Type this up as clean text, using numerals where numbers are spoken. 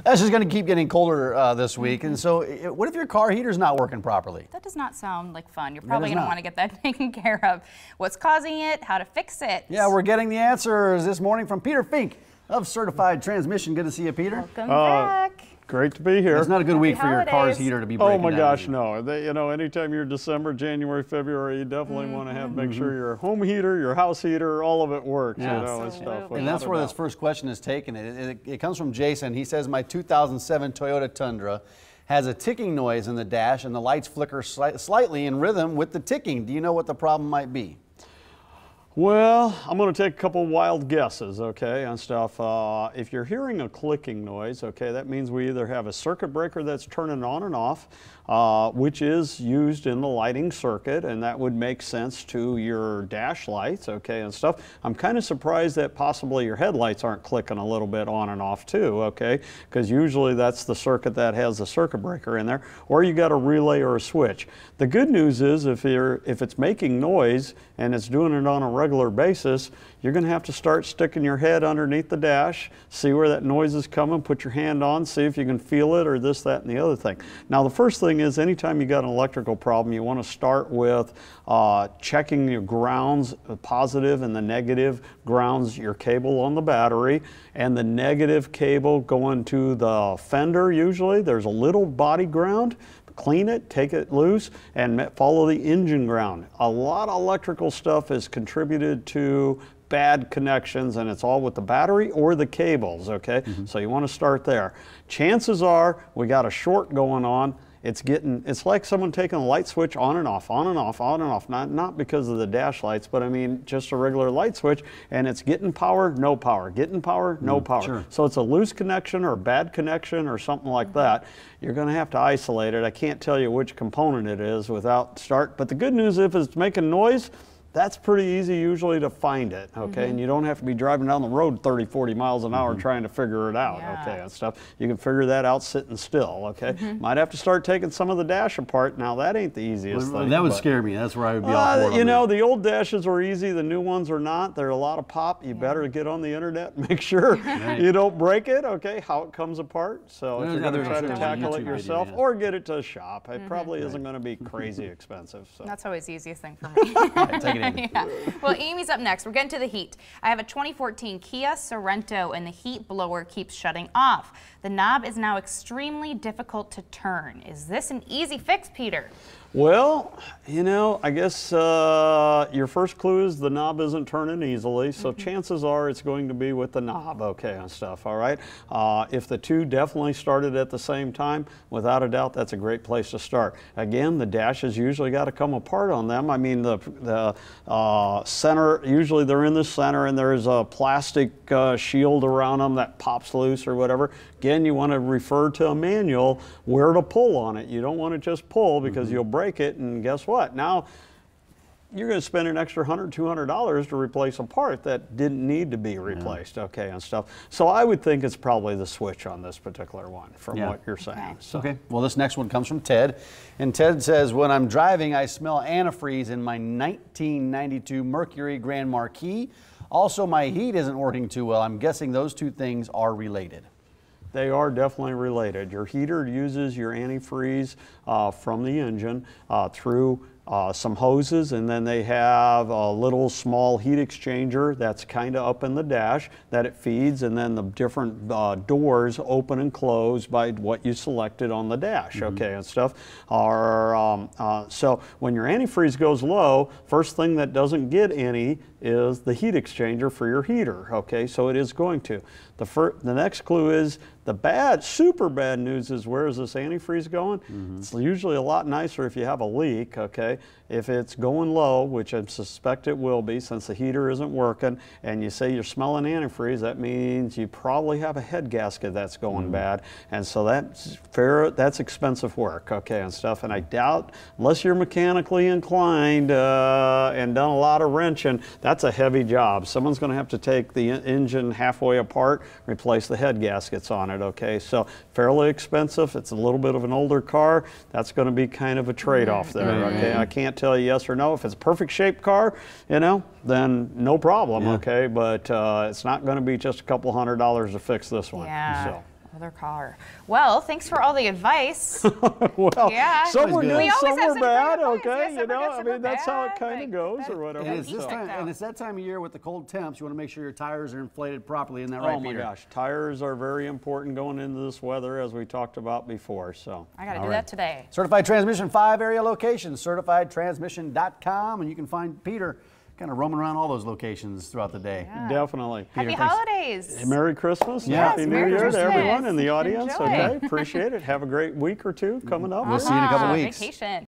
That's just going to keep getting colder this week. And so what if your car heater's not working properly? That does not sound like fun. You're probably going to want to get that taken care of. What's causing it, how to fix it. Yeah, we're getting the answers this morning from Peter Fink of Certified Transmission. Good to see you, Peter. Welcome back. Great to be here. It's not a good week for your car's heater to be breaking down. Oh my gosh, no. You know, anytime you're December, January, February, you definitely want to make sure your home heater, your house heater, all of it works, Yeah. you know, and stuff. And that's where this first question is taken. It comes from Jason. He says, my 2007 Toyota Tundra has a ticking noise in the dash and the lights flicker slightly in rhythm with the ticking. Do you know what the problem might be? Well, I'm going to take a couple wild guesses, okay, on stuff. If you're hearing a clicking noise, okay, that means we either have a circuit breaker that's turning on and off, which is used in the lighting circuit, and that would make sense to your dash lights, okay, and stuff. I'm kind of surprised that possibly your headlights aren't clicking a little bit on and off too, okay, because usually that's the circuit that has the circuit breaker in there, or you got a relay or a switch. The good news is if it's making noise and it's doing it on a regular basis, you're going to have to start sticking your head underneath the dash, see where that noise is coming, put your hand on, see if you can feel it or this, that, and the other thing. Now the first thing is anytime you got an electrical problem, you want to start with checking your grounds, the positive and the negative grounds, your cable on the battery, and the negative cable going to the fender usually. There's a little body ground. Clean it, take it loose, and follow the engine ground. A lot of electrical stuff is contributed to bad connections, and it's all with the battery or the cables, okay? So you want to start there. Chances are we got a short going on. It's like someone taking a light switch on and off, on and off, on and off. Not because of the dash lights, but I mean just a regular light switch, and it's getting power, no power, getting power, no power. Sure. So it's a loose connection or a bad connection or something like that. You're going to have to isolate it. I can't tell you which component it is without start, but the good news if it's making noise, that's pretty easy usually to find it, okay? And you don't have to be driving down the road 30, 40 miles an hour trying to figure it out, okay, and stuff. You can figure that out sitting still, okay? Might have to start taking some of the dash apart. Now, that ain't the easiest thing. That would scare me. That's where I would be off board. You know, the old dashes are easy. The new ones are not. They're a lot of pop. You better get on the internet and make sure you don't break it, okay, how it comes apart. So if you're going to try to tackle it yourself or get it to a shop, it probably isn't going to be crazy expensive. So. That's always the easiest thing for me. Take it in. Well, Amy's up next. We're getting to the heat. I have a 2014 Kia Sorento, and the heat blower keeps shutting off. The knob is now extremely difficult to turn. Is this an easy fix, Peter? Well, you know, I guess your first clue is the knob isn't turning easily, so chances are it's going to be with the knob, okay, and stuff, all right? If the two definitely started at the same time, without a doubt, that's a great place to start. Again, the dashes usually got to come apart on them. I mean, the center, usually they're in the center and there's a plastic shield around them that pops loose or whatever. Again, you want to refer to a manual where to pull on it. You don't want to just pull because you'll break it, and guess what? Now you're going to spend an extra $100, $200 to replace a part that didn't need to be replaced, okay, and stuff. So I would think it's probably the switch on this particular one from what you're saying. Okay. So. Okay, well this next one comes from Ted, and Ted says, when I'm driving, I smell antifreeze in my 1992 Mercury Grand Marquis. Also, my heat isn't working too well. I'm guessing those two things are related. They are definitely related. Your heater uses your antifreeze from the engine through some hoses, and then they have a little small heat exchanger that's kind of up in the dash that it feeds, and then the different doors open and close by what you selected on the dash, okay, and stuff. So when your antifreeze goes low, first thing that doesn't get any is the heat exchanger for your heater, okay, so it is going to. The next clue is the super bad news is, where is this antifreeze going? It's usually a lot nicer if you have a leak, okay? If it's going low, which I suspect it will be since the heater isn't working, and you say you're smelling antifreeze, that means you probably have a head gasket that's going bad, and so that's expensive work, okay, and stuff. And I doubt, unless you're mechanically inclined and done a lot of wrenching, that's a heavy job. Someone's going to have to take the engine halfway apart, replace the head gaskets on it, okay? So fairly expensive. It's a little bit of an older car. That's going to be kind of a trade-off there, okay? I can't tell you yes or no. If it's a perfect shaped car, you know, then no problem, okay? But it's not going to be just a couple $100 to fix this one. Yeah. So. Other car. Well, thanks for all the advice. Well, Yeah. some were Always good. good, We always some have were some bad, great advice. okay? Yeah, You some are know, good, I some mean, are that's how it bad. kind of Like, goes that- or whatever. And it's, He's this time, picked out. and it's that time of year with the cold temps. You want to make sure your tires are inflated properly. Isn't that Oh right, my Peter? gosh, tires are very important going into this weather, as we talked about before. So I got to All do right. that today. Certified Transmission, 5 area locations, certifiedtransmission.com, and you can find Peter kind of roaming around all those locations throughout the day. Yeah. definitely. Happy Peter, thanks. holidays. Merry Christmas. and Yes, Happy New Merry Year to Christmas. everyone in the audience. Enjoy. Okay, appreciate it. Have a great week or two coming up. We'll see you in a couple Ah, weeks. Vacation.